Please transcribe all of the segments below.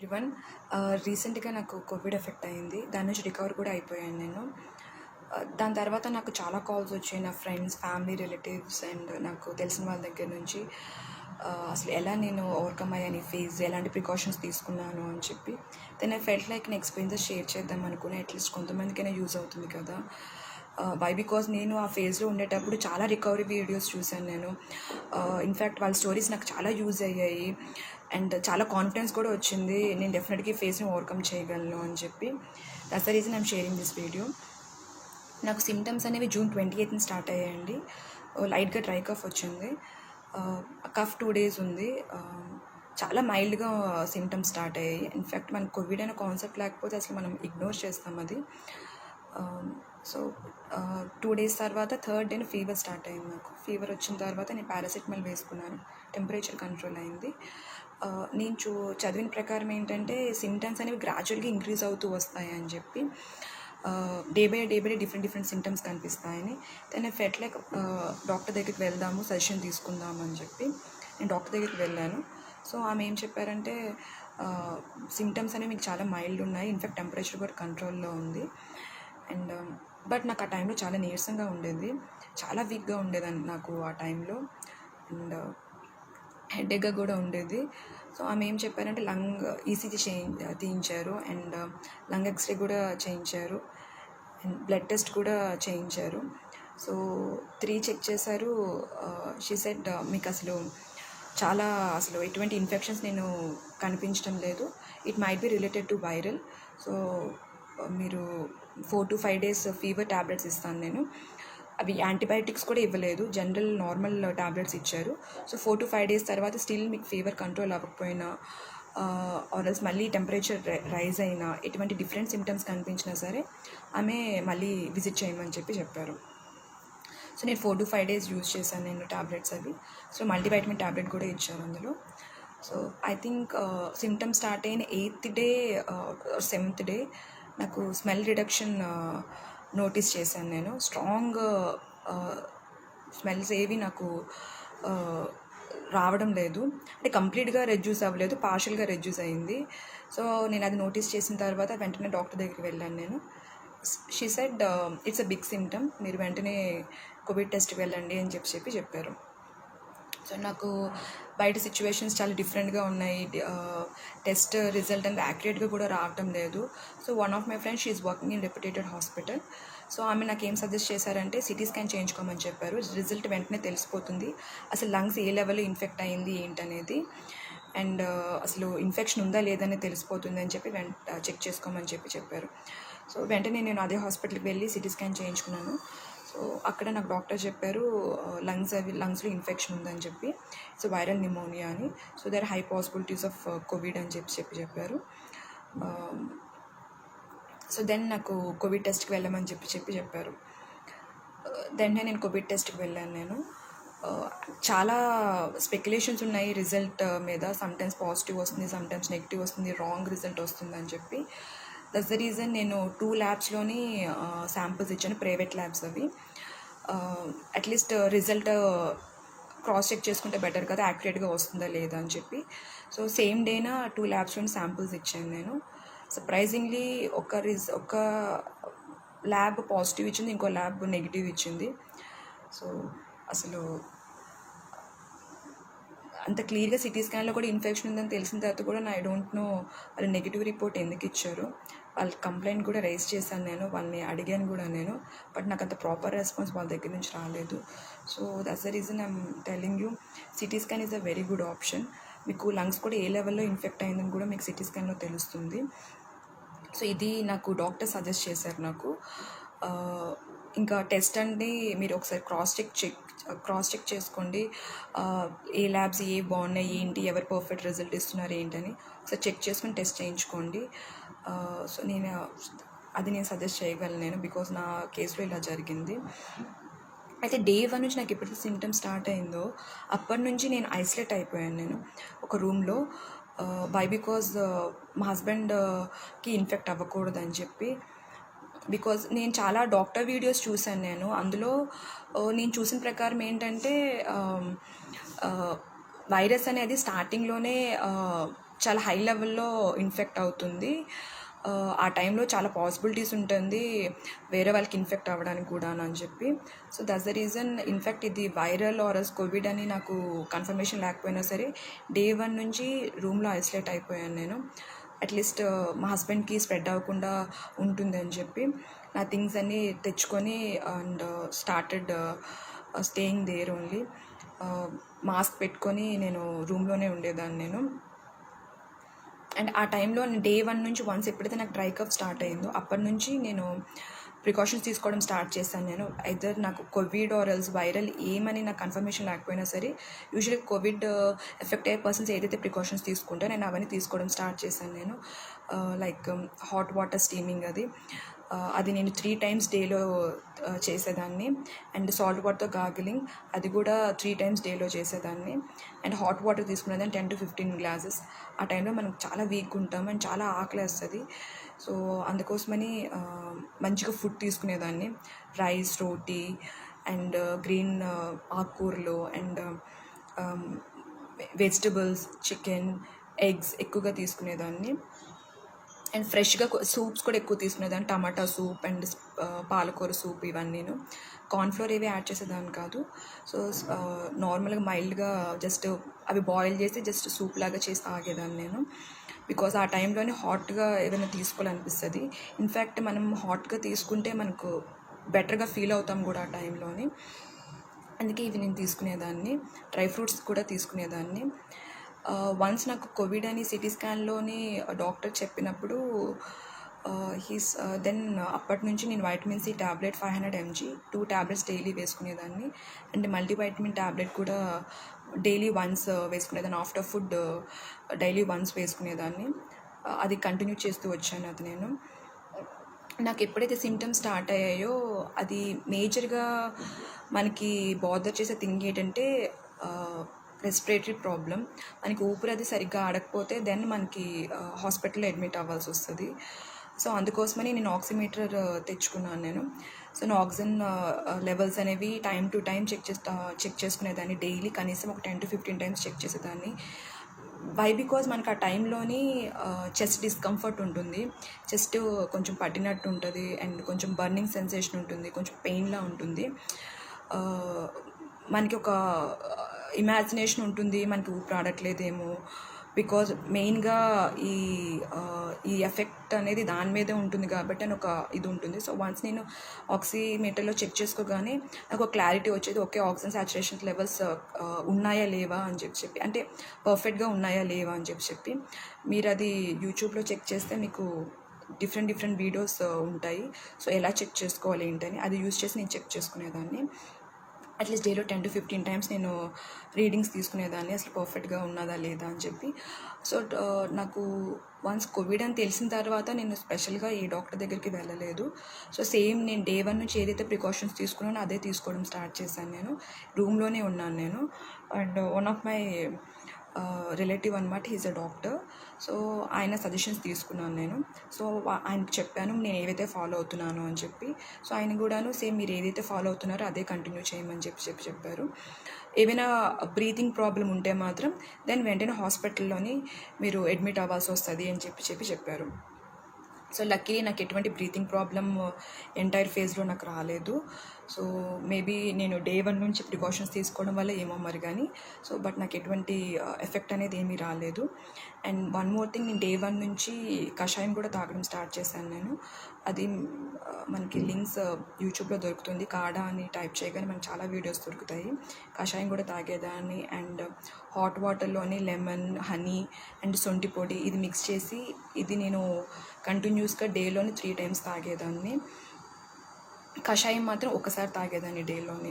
Everyone. రీసెంట్గా నాకు Covid effect అయింది. దాని నుంచి రికవర్ కూడా అయిపోయాను నేను. దాని తర్వాత నాకు చాలా కాల్స్ వచ్చాయి నా ఫ్రెండ్స్, ఫ్యామిలీ, రిలేటివ్స్ అండ్ నాకు తెలిసిన వాళ్ళ దగ్గర నుంచి. అసలు ఎలా నేను ఓవర్కమ్ అయ్యాను ఈ ఫేజ్, ఎలాంటి ప్రికాషన్స్ తీసుకున్నాను అని చెప్పి. దెన్ ఐ ఫెల్ట్ లైక్ నా ఎక్స్పీరియన్స్ షేర్ చేద్దాం అనుకుని, అట్లీస్ట్ కొంతమందికైనా యూజ్ అవుతుంది కదా. వై బికాజ్ నేను ఆ ఫేజ్లో ఉండేటప్పుడు చాలా రికవరీ వీడియోస్ చూశాను నేను. ఇన్ఫ్యాక్ట్ వాళ్ళ స్టోరీస్ నాకు చాలా యూజ్ అయ్యాయి అండ్ చాలా కాన్ఫిడెన్స్ కూడా వచ్చింది. నేను డెఫినెట్గా ఈ ఫేస్ని ఓవర్కమ్ చేయగలను అని చెప్పి. That's the reason I'm sharing this video. నాకు సిమ్టమ్స్ అనేవి June 28th స్టార్ట్ అయ్యాయండి. లైట్గా డ్రై కఫ్ వచ్చింది. కఫ్ 2 days ఉంది. చాలా మైల్డ్గా సిమ్టమ్స్ స్టార్ట్ అయ్యాయి. ఇన్ఫ్యాక్ట్ మనకు కోవిడ్ అనే కాన్సెప్ట్ లేకపోతే అసలు మనం ఇగ్నోర్ చేస్తాం అది. సో 2 days తర్వాత థర్డ్ డేన ఫీవర్ స్టార్ట్ అయింది నాకు. ఫీవర్ వచ్చిన తర్వాత నేను పారాసిటమాల్ వేసుకున్నాను. టెంపరేచర్ కంట్రోల్ అయింది. నేను చదివిన ప్రకారం ఏంటంటే సిమ్టమ్స్ అనేవి గ్రాడ్యువల్గా ఇంక్రీజ్ అవుతూ వస్తాయి అని చెప్పి, day by day different symptoms కనిపిస్తాయని. Then I felt like doctor దగ్గరికి వెళ్దాము, సజెషన్ తీసుకుందాము అని చెప్పి నేను డాక్టర్ దగ్గరికి వెళ్ళాను. సో ఆమె ఏం చెప్పారంటే, సిమ్టమ్స్ అనేవి మీకు చాలా మైల్డ్ ఉన్నాయి, ఇన్ఫ్యాక్ట్ టెంపరేచర్ కూడా కంట్రోల్లో ఉంది. అండ్ బట్ నాకు ఆ టైంలో చాలా నీరసంగా ఉండేది, చాలా వీక్గా ఉండేదాన్ని నాకు ఆ టైంలో. అండ్ హెడేక్గా కూడా ఉండేది. సో ఆమె ఏం చెప్పారంటే లంగ్ ఈసీజీ తీయించారు అండ్ లంగ్ ఎక్స్రే కూడా చేయించారు అండ్ బ్లడ్ టెస్ట్ కూడా చేయించారు. సో 3 చెక్ చేశారు. షీ సెడ్ మీకు అసలు ఎటువంటి ఇన్ఫెక్షన్స్ నేను కనిపించడం లేదు, it might be related to viral. So మీరు 4 to 5 days ఫీవర్ ట్యాబ్లెట్స్ ఇస్తాను నేను. అవి యాంటీబయాటిక్స్ కూడా ఇవ్వలేదు, జనరల్ నార్మల్ ట్యాబ్లెట్స్ ఇచ్చారు. సో 4 to 5 days తర్వాత స్టిల్ మీకు ఫీవర్ కంట్రోల్ అవ్వకపోయినా ఆర్ఎల్స్ మళ్ళీ టెంపరేచర్ రైజ్ అయినా, ఎటువంటి డిఫరెంట్ సిమ్టమ్స్ కనిపించినా సరే ఆమె మళ్ళీ విజిట్ చేయమని చెప్పారు. సో నేను 4 to 5 days యూజ్ చేశాను నేను ట్యాబ్లెట్స్ అవి. సో మల్టీవైటమిన్ ట్యాబ్లెట్ కూడా ఇచ్చారు అందులో. So I think symptoms start అయిన 8th day or 7th day నాకు స్మెల్ రిడక్షన్ నోటీస్ చేశాను నేను. స్ట్రాంగ్ స్మెల్స్ ఏవి నాకు రావడం లేదు, అంటే కంప్లీట్గా రెడ్యూస్ అవ్వలేదు, పార్షియల్గా రెడ్యూస్ అయింది. సో నేను అది నోటీస్ చేసిన తర్వాత వెంటనే డాక్టర్ దగ్గరికి వెళ్ళాను నేను. She said it's a big symptom, మీరు వెంటనే కోవిడ్ టెస్ట్కి వెళ్ళండి అని చెప్పారు. సో నాకు బయట సిచ్యువేషన్స్ చాలా డిఫరెంట్గా ఉన్నాయి, టెస్ట్ రిజల్ట్ అనేది యాక్యురేట్గా కూడా రావటం లేదు. So one of my friends she is working in reputed hospital. So ఆమె నాకు ఏం సజెస్ట్ చేశారంటే సిటీ స్కాన్ చేయించుకోమని చెప్పారు. రిజల్ట్ వెంటనే తెలిసిపోతుంది అసలు లంగ్స్ ఏ లెవెల్లో ఇన్ఫెక్ట్ అయింది ఏంటనేది, అండ్ అసలు ఇన్ఫెక్షన్ ఉందా లేదని తెలిసిపోతుంది అని చెప్పి చెక్ చేసుకోమని చెప్పారు. సో వెంటనే నేను అదే హాస్పిటల్కి వెళ్ళి సిటీ స్కాన్ చేయించుకున్నాను. సో అక్కడ నాకు డాక్టర్ చెప్పారు లంగ్స్లో ఇన్ఫెక్షన్ ఉందని చెప్పి, సో వైరల్ న్యూమోనియా అని. So there high possibilities of Covid అని చెప్పారు. సో దెన్ నాకు కోవిడ్ టెస్ట్కి వెళ్ళమని చెప్పారు. దెన్ నేను కోవిడ్ టెస్ట్కి వెళ్ళాను నేను. చాలా స్పెక్యులేషన్స్ ఉన్నాయి రిజల్ట్ మీద. సమ్టైమ్స్ పాజిటివ్ వస్తుంది, సమ్టైమ్స్ నెగిటివ్ వస్తుంది, రాంగ్ రిజల్ట్ వస్తుంది అని చెప్పి. దట్స్ ద రీజన్ నేను 2 labsలోని శాంపిల్స్ ఇచ్చాను, ప్రైవేట్ ల్యాబ్స్ అవి. అట్లీస్ట్ రిజల్ట్ క్రాస్ చెక్ చేసుకుంటే బెటర్ కదా, యాక్యురేట్గా వస్తుందా లేదా అని చెప్పి. సో సేమ్ డేన 2 labsలోని శాంపిల్స్ ఇచ్చాను నేను. సర్ప్రైజింగ్లీ ఒక ల్యాబ్ పాజిటివ్ ఇచ్చింది, ఇంకో ల్యాబ్ నెగిటివ్ ఇచ్చింది. సో అసలు అంత క్లియర్గా సిటీ స్కాన్లో కూడా ఇన్ఫెక్షన్ ఉందని తెలిసిన తర్వాత కూడా ఐ డోంట్ నో వాళ్ళు నెగిటివ్ రిపోర్ట్ ఎందుకు ఇచ్చారు. వాళ్ళ కంప్లైంట్ కూడా రైజ్ చేశాను నేను, వాళ్ళని అడిగాను కూడా నేను, బట్ నాకు అంత ప్రాపర్ రెస్పాన్స్ వాళ్ళ దగ్గర నుంచి రాలేదు. So that's the reason I'm telling you, CT scan is a very good option. మీకు లంగ్స్ కూడా ఏ లెవెల్లో ఇన్ఫెక్ట్ అయిందని కూడా మీకు సిటీ స్కాన్లో తెలుస్తుంది. సో ఇది నాకు డాక్టర్ సజెస్ట్ చేశారు నాకు. ఇంకా టెస్ట్ అంటే మీరు ఒకసారి క్రాస్ చెక్ చేసుకోండి, ఏ ల్యాబ్స్ ఏ బాగున్నాయి ఏంటి, ఎవరు పర్ఫెక్ట్ రిజల్ట్ ఇస్తున్నారు ఏంటని ఒకసారి చెక్ చేసుకొని టెస్ట్ చేయించుకోండి. సో నేను సజెస్ట్ చేయగలను నేను, బికాజ్ నా కేసులో ఇలా జరిగింది. అయితే Day 1 నుంచి నాకు ఎప్పుడైతే సిమ్టమ్స్ స్టార్ట్ అయిందో అప్పటి నుంచి నేను ఐసోలేట్ అయిపోయాను నేను ఒక రూమ్లో. బికాజ్ మా హస్బెండ్కి ఇన్ఫెక్ట్ అవ్వకూడదని చెప్పి. బికాజ్ నేను చాలా డాక్టర్ వీడియోస్ చూశాను నేను, అందులో నేను చూసిన ప్రకారం ఏంటంటే వైరస్ అనేది స్టార్టింగ్లోనే చాలా హై లెవెల్లో ఇన్ఫెక్ట్ అవుతుంది. ఆ టైంలో చాలా పాసిబిలిటీస్ ఉంటుంది వేరే వాళ్ళకి ఇన్ఫెక్ట్ అవ్వడానికి కూడా అని చెప్పి. So that's the reason. In fact ఇది వైరల్ ఆర్ కోవిడ్ అని నాకు కన్ఫర్మేషన్ లేకపోయినా సరే డే 1 నుంచి రూమ్లో ఐసోలేట్ అయిపోయాను నేను. అట్లీస్ట్ మా హస్బెండ్కి స్ప్రెడ్ అవ్వకుండా ఉంటుంది అని చెప్పి నా థింగ్స్ అన్నీ తెచ్చుకొని and started staying there only. Mask పెట్టుకొని నేను రూమ్లోనే ఉండేదాన్ని నేను. అండ్ ఆ టైంలో డే 1 నుంచి వన్స్ ఎప్పుడైతే నాకు డ్రై కఫ్ స్టార్ట్ అయిందో అప్పటి నుంచి నేను ప్రికాషన్స్ తీసుకోవడం స్టార్ట్ చేశాను నేను. ఐదర్ నాకు కోవిడ్ ఆర్ ఎల్స్ వైరల్ ఏమని నాకు కన్ఫర్మేషన్ లేకపోయినా సరే యూజువల్లీ కోవిడ్ ఎఫెక్ట్ అయ్యే పర్సన్స్ ఏదైతే ప్రికాషన్స్ తీసుకుంటో నేను అవన్నీ తీసుకోవడం స్టార్ట్ చేశాను నేను. లైక్ హాట్ వాటర్ స్టీమింగ్ అది నేను 3 times డేలో చేసేదాన్ని. అండ్ సాల్ట్ వాటర్తో గార్గిలింగ్ అది కూడా 3 times డేలో చేసేదాన్ని. అండ్ హాట్ వాటర్ తీసుకునేదాన్ని 10 to 15 glasses. ఆ టైంలో మనం చాలా వీక్గా ఉంటాం అండ్ చాలా ఆకలి వేస్తుంది. సో అందుకోసమని మంచిగా ఫుడ్ తీసుకునేదాన్ని. రైస్, రోటీ అండ్ గ్రీన్ ఆకుకూరలు అండ్ వెజిటబుల్స్, చికెన్, ఎగ్స్ ఎక్కువగా తీసుకునేదాన్ని. అండ్ ఫ్రెష్గా సూప్స్ కూడా ఎక్కువ తీసుకునేదాన్ని. టమాటా సూప్ అండ్ పాలకూర సూప్ ఇవన్నీను. కార్న్ఫ్లోర్ ఏవి యాడ్ చేసేదాన్ని కాదు. సో నార్మల్గా మైల్డ్గా జస్ట్ అవి బాయిల్ చేసి జస్ట్ సూప్ లాగా చేసి తాగేదాన్ని నేను. బికాజ్ ఆ టైంలోనే హాట్గా ఏదైనా తీసుకోవాలనిపిస్తుంది. ఇన్ఫ్యాక్ట్ మనం హాట్గా తీసుకుంటే మనకు బెటర్గా ఫీల్ అవుతాం కూడా ఆ టైంలోని. అందుకే ఇవి నేను తీసుకునేదాన్ని. డ్రై ఫ్రూట్స్ కూడా తీసుకునేదాన్ని. వన్స్ నాకు కోవిడ్ అని సిటీ స్కాన్లోని డాక్టర్ చెప్పినప్పుడు దెన్ అప్పటి నుంచి నేను vitamin C tablet 500 mg 2 tablets daily వేసుకునేదాన్ని. అండ్ మల్టీవైటమిన్ ట్యాబ్లెట్ కూడా డైలీ వన్స్ వేసుకునేదాన్ని. ఆఫ్టర్ ఫుడ్ డైలీ వన్స్ వేసుకునేదాన్ని. అది కంటిన్యూ చేస్తూ వచ్చాను అది నేను. నాకు ఎప్పుడైతే సిమ్టమ్స్ స్టార్ట్ అయ్యాయో అది మేజర్గా మనకి బాదర్ చేసే థింగ్ ఏంటంటే రెస్పిరేటరీ ప్రాబ్లం. మనకి ఊపిరి అది సరిగ్గా ఆడకపోతే దెన్ మనకి హాస్పిటల్లో అడ్మిట్ అవ్వాల్సి వస్తుంది. సో అందుకోసమని నేను ఆక్సిమీటర్ తెచ్చుకున్నాను నేను. సో నా ఆక్సిజన్ లెవెల్స్ అనేవి టైం టు టైం చెక్ చేసుకునేదాన్ని. డైలీ కనీసం ఒక 10 to 15 times చెక్ చేసేదాన్ని. బికాజ్ మనకు ఆ టైంలోని చెస్ట్ డిస్కంఫర్ట్ ఉంటుంది. చెస్ట్ కొంచెం పట్టినట్టు ఉంటుంది అండ్ కొంచెం బర్నింగ్ సెన్సేషన్ ఉంటుంది, కొంచెం పెయిన్లా ఉంటుంది. మనకి ఒక ఇమాజినేషన్ ఉంటుంది మనకి ఊపిరి ఆడట్లేదేమో. బికాజ్ మెయిన్గా ఈ ఎఫెక్ట్ అనేది దాని మీదే ఉంటుంది కాబట్టి అని ఒక ఇది ఉంటుంది. సో వన్స్ నేను ఆక్సిమీటర్లో చెక్ చేసుకోగానే నాకు ఒక క్లారిటీ వచ్చేది. ఓకే, ఆక్సిజన్ సాచురేషన్ లెవెల్స్ ఉన్నాయా లేవా అని చెప్పి, అంటే పర్ఫెక్ట్గా ఉన్నాయా లేవా అని చెప్పి. మీరు అది యూట్యూబ్లో చెక్ చేస్తే మీకు డిఫరెంట్ వీడియోస్ ఉంటాయి. సో ఎలా చెక్ చేసుకోవాలి ఏంటని అది యూజ్ చేసి నేను చెక్ చేసుకునేదాన్ని. అట్లీస్ట్ డేలో 10 to 15 times నేను రీడింగ్స్ తీసుకునేదాన్ని అసలు పర్ఫెక్ట్గా ఉన్నదా లేదా అని చెప్పి. సో నాకు వన్స్ కోవిడ్ అని తెలిసిన తర్వాత నేను స్పెషల్గా ఏ డాక్టర్ దగ్గరికి వెళ్ళలేదు. సో సేమ్ నేను డే 1 నుంచి ఏదైతే ప్రికాషన్స్ తీసుకున్నానో అదే తీసుకోవడం స్టార్ట్ చేశాను నేను. రూమ్లోనే ఉన్నాను నేను. And one of my relative అనమాట, హీజ్ అ డాక్టర్. సో ఆయన సజెషన్స్ తీసుకున్నాను నేను. సో ఆయనకు చెప్పాను నేను ఏవైతే ఫాలో అవుతున్నానో అని చెప్పి. సో ఆయన కూడాను సేమ్ మీరు ఏదైతే ఫాలో అవుతున్నారో అదే కంటిన్యూ చేయమని చెప్పారు. ఏమైనా బ్రీతింగ్ ప్రాబ్లం ఉంటే మాత్రం దెన్ వెంటనే హాస్పిటల్లోని మీరు అడ్మిట్ అవ్వాల్సి వస్తుంది అని చెప్పారు. సో లక్కీలీ నాకు ఎటువంటి బ్రీతింగ్ ప్రాబ్లం ఎంటైర్ ఫేజ్లో నాకు రాలేదు. సో మేబీ నేను డే 1 నుంచి ప్రికాషన్స్ తీసుకోవడం వల్ల ఏమో మరి కానీ. సో బట్ నాకు ఎటువంటి ఎఫెక్ట్ అనేది ఏమీ రాలేదు. అండ్ వన్ మోర్ థింగ్, నేను డే 1 నుంచి కషాయం కూడా తాగడం స్టార్ట్ చేశాను నేను. అది మనకి లింక్స్ యూట్యూబ్లో దొరుకుతుంది. కాడా అని టైప్ చేయగానే మనకి చాలా వీడియోస్ దొరుకుతాయి. కషాయం కూడా తాగేదాన్ని. అండ్ హాట్ వాటర్లోని లెమన్, హనీ అండ్ శొంఠి పొడి ఇది మిక్స్ చేసి ఇది నేను కంటిన్యూస్గా డేలోని 3 times తాగేదాన్ని. కషాయం మాత్రం ఒకసారి తాగేదాన్ని డేలోని.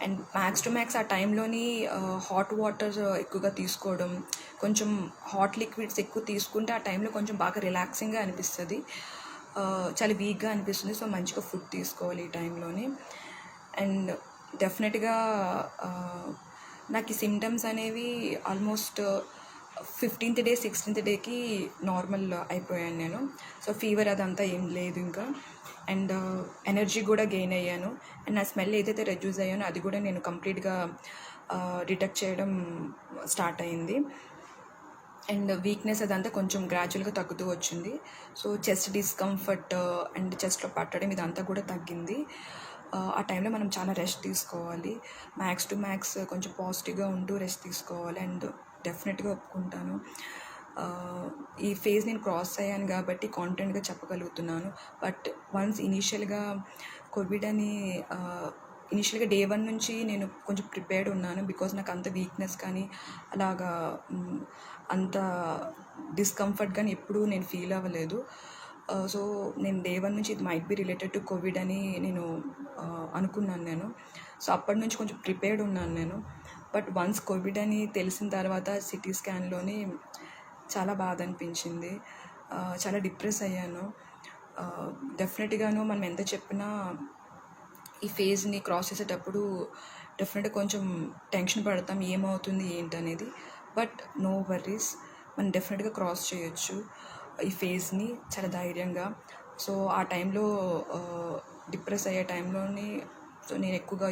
అండ్ మ్యాక్స్ టు మ్యాక్స్ ఆ టైంలోని హాట్ వాటర్ ఎక్కువగా తీసుకోవడం, కొంచెం హాట్ లిక్విడ్స్ ఎక్కువ తీసుకుంటే ఆ టైంలో కొంచెం బాగా రిలాక్సింగ్గా అనిపిస్తుంది, చాలా వీక్గా అనిపిస్తుంది. సో మంచిగా ఫుడ్ తీసుకోవాలి ఈ టైంలోని. అండ్ డెఫినెట్గా నాకు ఈ సిమ్టమ్స్ అనేవి almost 15th day 16th dayకి normal అయిపోయాను నేను. సో ఫీవర్ అదంతా ఏం లేదు ఇంకా. అండ్ ఎనర్జీ కూడా గెయిన్ అయ్యాను. అండ్ నా స్మెల్ ఏదైతే రెడ్యూస్ అయ్యానో అది కూడా నేను కంప్లీట్గా డిటెక్ట్ చేయడం స్టార్ట్ అయింది. అండ్ వీక్నెస్ అదంతా కొంచెం గ్రాడ్యువల్గా తగ్గుతూ వచ్చింది. సో చెస్ట్ డిస్కంఫర్ట్ అండ్ చెస్ట్లో పట్టడం ఇదంతా కూడా తగ్గింది. ఆ టైంలో మనం చాలా రెస్ట్ తీసుకోవాలి. మ్యాక్స్ టు మ్యాక్స్ కొంచెం పాజిటివ్గా ఉంటూ రెస్ట్ తీసుకోవాలి. అండ్ డెఫినెట్గా ఒప్పుకుంటాను, ఈ ఫేజ్ నేను క్రాస్ అయ్యాను కాబట్టి కాన్ఫిడెంట్గా చెప్పగలుగుతున్నాను. బట్ వన్స్ ఇనీషియల్గా కోవిడ్ అని ఇనిషియల్గా డే 1 నుంచి నేను కొంచెం ప్రిపేర్డ్ ఉన్నాను. బికాజ్ నాకు అంత వీక్నెస్ కానీ అలాగా అంత డిస్కంఫర్ట్ కానీ ఎప్పుడూ నేను ఫీల్ అవ్వలేదు. సో నేను డే 1 నుంచి ఇది might be related to Covid అని నేను అనుకున్నాను నేను. సో అప్పటి నుంచి కొంచెం ప్రిపేర్డ్ ఉన్నాను నేను. బట్ వన్స్ కోవిడ్ అని తెలిసిన తర్వాత సిటీ స్కాన్లోని చాలా బాధ అనిపించింది. చాలా డిప్రెస్ అయ్యాను. డెఫినెట్గాను మనం ఎంత చెప్పినా ఈ ఫేజ్ని క్రాస్ చేసేటప్పుడు డెఫినెట్గా కొంచెం టెన్షన్ పడతాం, ఏమవుతుంది ఏంటనేది. బట్ నో వర్రీస్, మనం డెఫినెట్గా క్రాస్ చేయొచ్చు ఈ ఫేజ్ని చాలా ధైర్యంగా. సో ఆ టైంలో డిప్రెస్ అయ్యే టైంలోని సో నేను ఎక్కువగా